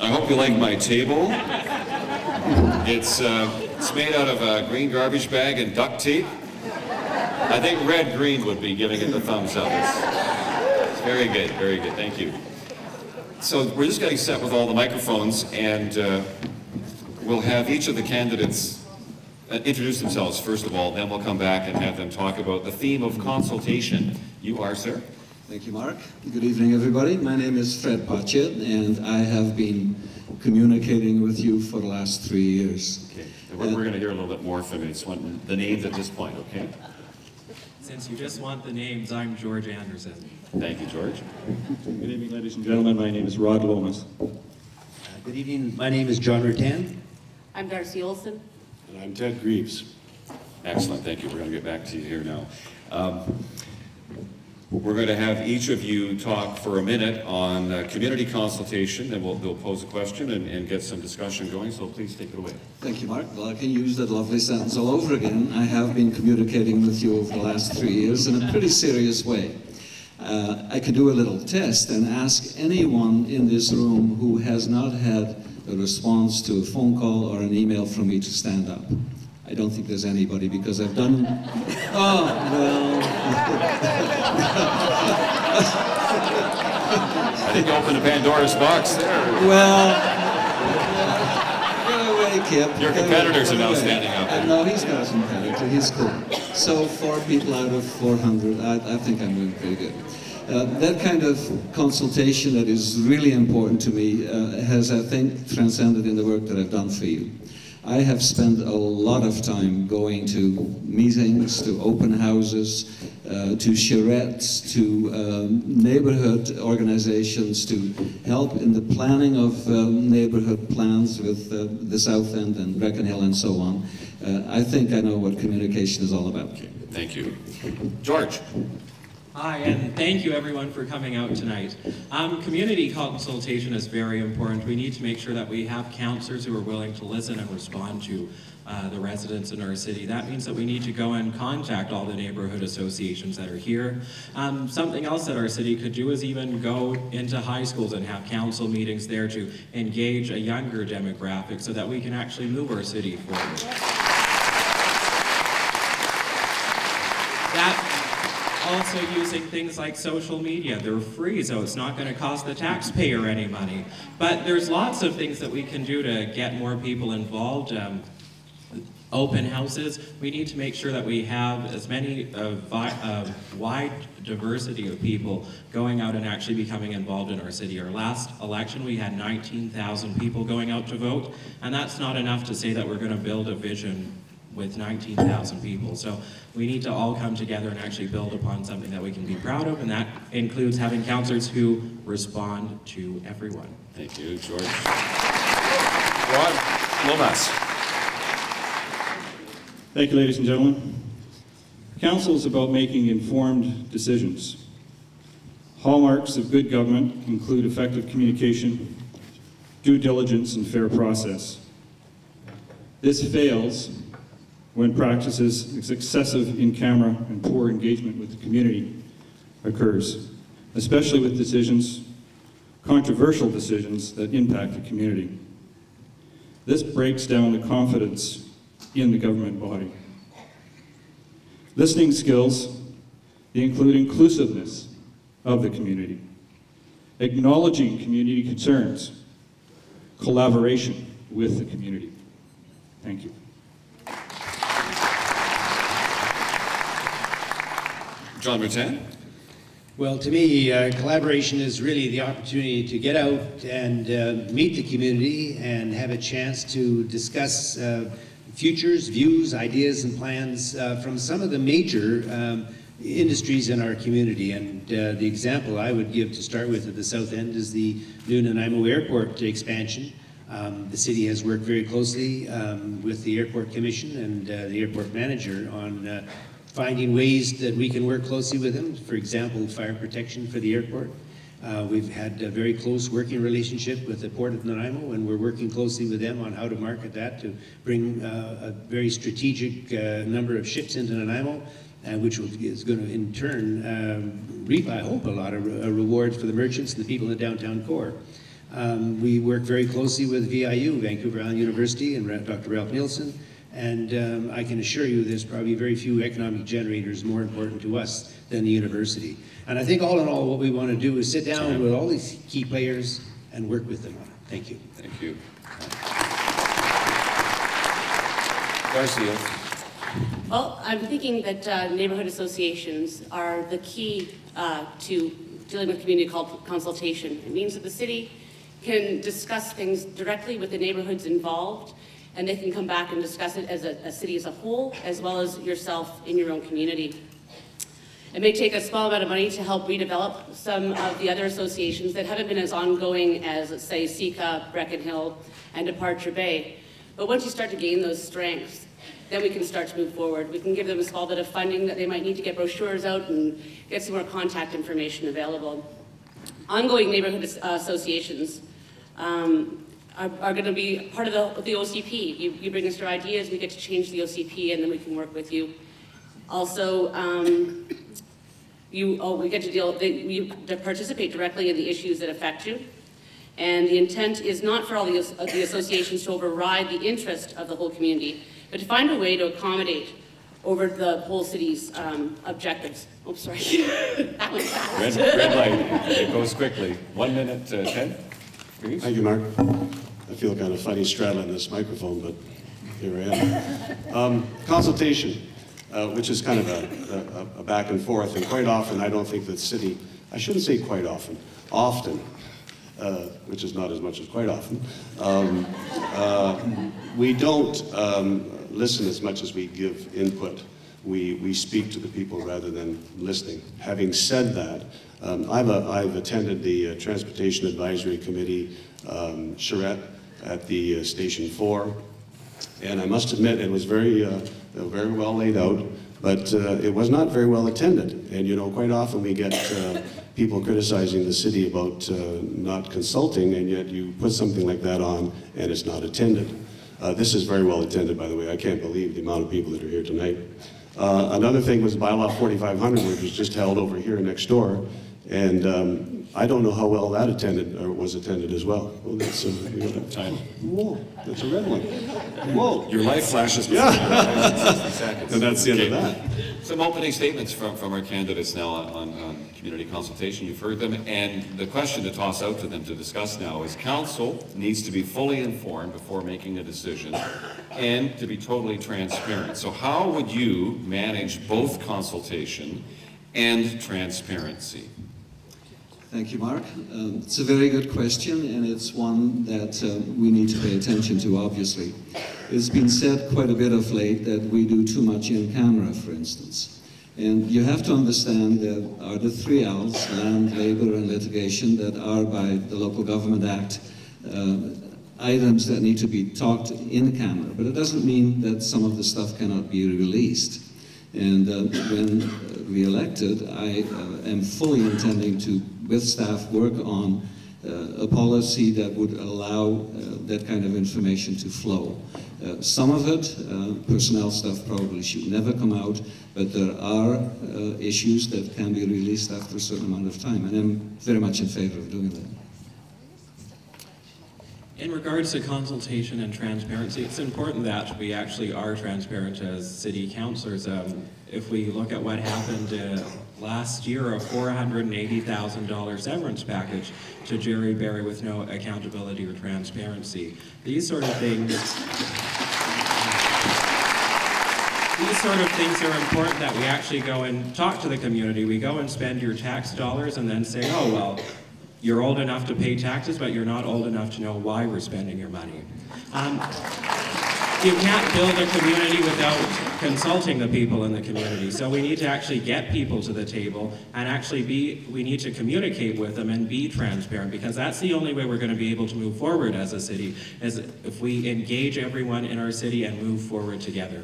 I hope you like my table. It's made out of a green garbage bag and duct tape. I think red green would be giving it the thumbs up. It's very good, thank you. So we're just getting set with all the microphones, and we'll have each of the candidates introduce themselves first of all, then we'll come back and have them talk about the theme of consultation. You are, sir? Thank you, Mark. Good evening, everybody. My name is Fred Patchett, and I have been communicating with you for the last 3 years. Okay. We're going to hear a little bit more from you. Just want the names at this point, okay? Since you just want the names, I'm George Anderson. Thank you, George. Good evening, ladies and gentlemen. My name is Rod Lomas. Good evening. My name is John Rattan. I'm Darcy Olson. And I'm Ted Greaves. Excellent, thank you. We're going to get back to you here now. We're going to have each of you talk for a minute on community consultation, and they'll pose a question and get some discussion going, so please take it away. Thank you, Mark. Well, I can use that lovely sentence all over again. I have been communicating with you over the last 3 years in a pretty serious way. I could do a little test and ask anyone in this room who has not had a response to a phone call or an email from me to stand up. I don't think there's anybody, because I've done... Oh, well... I think you opened a Pandora's box there. Well... Get away, Kip. Your competitors are now standing up. No, he's not a competitor. He's cool. So 4 people out of 400, I think I'm doing pretty good. That kind of consultation that is really important to me has, I think, transcended in the work that I've done for you. I have spent a lot of time going to meetings, to open houses, to charrettes, to neighborhood organizations, to help in the planning of neighborhood plans with the South End and Brecon Hill and so on. I think I know what communication is all about. Okay, thank you. George. Hi, and thank you everyone for coming out tonight. Community consultation is very important. We need to make sure that we have counselors who are willing to listen and respond to the residents in our city. That means that we need to go and contact all the neighborhood associations that are here. Something else that our city could do is even go into high schools and have council meetings there to engage a younger demographic so that we can actually move our city forward. Also using things like social media. They're free, so it's not going to cost the taxpayer any money. But there's lots of things that we can do to get more people involved. Open houses. We need to make sure that we have as many wide diversity of people going out and actually becoming involved in our city. Our last election, we had 19,000 people going out to vote, and that's not enough to say that we're going to build a vision with 19,000 people. So we need to all come together and actually build upon something that we can be proud of, and that includes having councillors who respond to everyone. Thank you, George. Rod Lomas. Thank you, ladies and gentlemen. Council is about making informed decisions. Hallmarks of good government include effective communication, due diligence, and fair process. This fails when practices excessive in-camera and poor engagement with the community occurs, especially with decisions, controversial decisions that impact the community. This breaks down the confidence in the government body. Listening skills, they include inclusiveness of the community, acknowledging community concerns, collaboration with the community. Thank you. John Rattan. Well, to me, collaboration is really the opportunity to get out and meet the community and have a chance to discuss futures, views, ideas, and plans from some of the major industries in our community. And the example I would give to start with at the South End is the new Nanaimo Airport expansion. The city has worked very closely with the Airport Commission and the airport manager on finding ways that we can work closely with them. For example, fire protection for the airport. We've had a very close working relationship with the Port of Nanaimo, and we're working closely with them on how to market that to bring a very strategic number of ships into Nanaimo, which is going to in turn reap, I hope, a lot of rewards for the merchants and the people in the downtown core. We work very closely with VIU, Vancouver Island University, and Dr. Ralph Nielsen, and I can assure you there's probably very few economic generators more important to us than the university. And I think all in all what we want to do is sit down with all these key players and work with them on it. Thank you. Thank you. Garcia. Well, I'm thinking that neighborhood associations are the key to dealing with community consultation. It means that the city can discuss things directly with the neighborhoods involved, and they can come back and discuss it as a city as a whole, as well as yourself in your own community. It may take a small amount of money to help redevelop some of the other associations that haven't been as ongoing as, let's say, Sika, Breckenhill, Hill, and Departure Bay. But once you start to gain those strengths, then we can start to move forward. We can give them a small bit of funding that they might need to get brochures out and get some more contact information available. Ongoing neighborhood associations are going to be part of the OCP. You bring us your ideas, we get to change the OCP, and then we can work with you. Also, we get to participate directly in the issues that affect you. And the intent is not for all the associations to override the interest of the whole community, but to find a way to accommodate over the whole city's objectives. Oh, sorry. That went fast. Red light. It goes quickly. 1 minute, 10. Please. Thank you, Mark. I feel kind of funny straddling this microphone, but here I am. Consultation, which is kind of a back and forth, and quite often I don't think that city, I shouldn't say quite often, often, which is not as much as quite often, we don't listen as much as we give input. We speak to the people rather than listening. Having said that, I've attended the Transportation Advisory Committee charrette at the Station 4, and I must admit it was very well laid out, but it was not very well attended. And you know, quite often we get people criticizing the city about not consulting, and yet you put something like that on and it's not attended. This is very well attended, by the way. I can't believe the amount of people that are here tonight. Another thing was Bylaw 4500, which was just held over here next door, and I don't know how well that attended or was attended as well. Well, that's we got a time. Whoa, that's a red one. Whoa, your life flashes. Yeah, 60 seconds. And that's the end of that. Some opening statements from our candidates now on community consultation. You've heard them, and the question to toss out to them to discuss now is: council needs to be fully informed before making a decision, and to be totally transparent. So, how would you manage both consultation and transparency? Thank you, Mark. It's a very good question, and it's one that we need to pay attention to, obviously. It's been said quite a bit of late that we do too much in camera, for instance. And you have to understand there are the 3 L's, land, labor, and litigation, that are by the Local Government Act items that need to be talked in camera. But it doesn't mean that some of the stuff cannot be released. And when re-elected, I am fully intending to, with staff, work on a policy that would allow that kind of information to flow. Some of it, personnel stuff, probably should never come out, but there are issues that can be released after a certain amount of time, and I'm very much in favor of doing that. In regards to consultation and transparency, it's important that we actually are transparent as city councillors. If we look at what happened last year, a $480,000 severance package to Jerry Berry with no accountability or transparency. These sort of things are important, that we actually go and talk to the community. We go and spend your tax dollars and then say, oh, well, you're old enough to pay taxes, but you're not old enough to know why we're spending your money. You can't build a community without consulting the people in the community. So we need to actually get people to the table and we need to communicate with them and be transparent, because that's the only way we're going to be able to move forward as a city, is if we engage everyone in our city and move forward together.